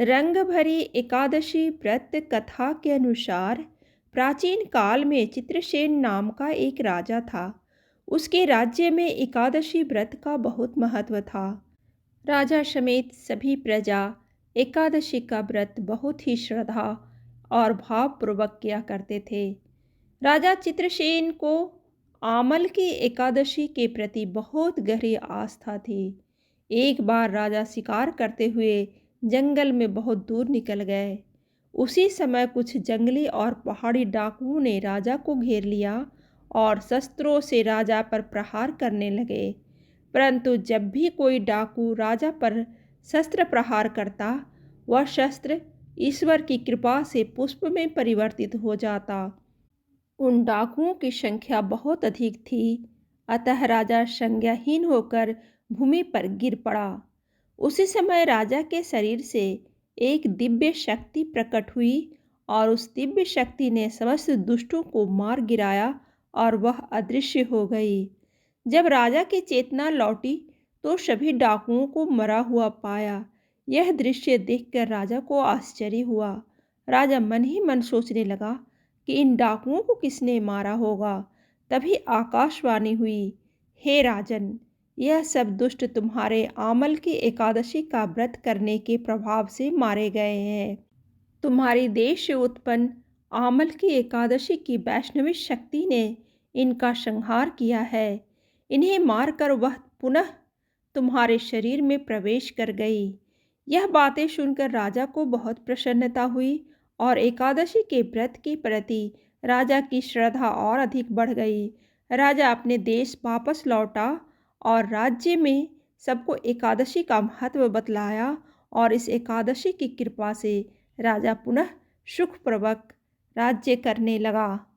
रंग भरी एकादशी व्रत कथा के अनुसार प्राचीन काल में चित्रसेन नाम का एक राजा था। उसके राज्य में एकादशी व्रत का बहुत महत्व था। राजा समेत सभी प्रजा एकादशी का व्रत बहुत ही श्रद्धा और भावपूर्वक किया करते थे। राजा चित्रसेन को आमल की एकादशी के प्रति बहुत गहरी आस्था थी। एक बार राजा शिकार करते हुए जंगल में बहुत दूर निकल गए। उसी समय कुछ जंगली और पहाड़ी डाकुओं ने राजा को घेर लिया और शस्त्रों से राजा पर प्रहार करने लगे। परंतु जब भी कोई डाकू राजा पर शस्त्र प्रहार करता, वह शस्त्र ईश्वर की कृपा से पुष्प में परिवर्तित हो जाता। उन डाकुओं की संख्या बहुत अधिक थी, अतः राजा संज्ञाहीन होकर भूमि पर गिर पड़ा। उसी समय राजा के शरीर से एक दिव्य शक्ति प्रकट हुई और उस दिव्य शक्ति ने समस्त दुष्टों को मार गिराया और वह अदृश्य हो गई। जब राजा की चेतना लौटी तो सभी डाकुओं को मरा हुआ पाया। यह दृश्य देखकर राजा को आश्चर्य हुआ। राजा मन ही मन सोचने लगा कि इन डाकुओं को किसने मारा होगा। तभी आकाशवाणी हुई, हे राजन, यह सब दुष्ट तुम्हारे आमल की एकादशी का व्रत करने के प्रभाव से मारे गए हैं। तुम्हारी देश से उत्पन्न आमल की एकादशी की वैष्णवी शक्ति ने इनका संहार किया है। इन्हें मारकर वह पुनः तुम्हारे शरीर में प्रवेश कर गई। यह बातें सुनकर राजा को बहुत प्रसन्नता हुई और एकादशी के व्रत के प्रति राजा की श्रद्धा और अधिक बढ़ गई। राजा अपने देश वापस लौटा और राज्य में सबको एकादशी का महत्व बतलाया और इस एकादशी की कृपा से राजा पुनः सुखपूर्वक राज्य करने लगा।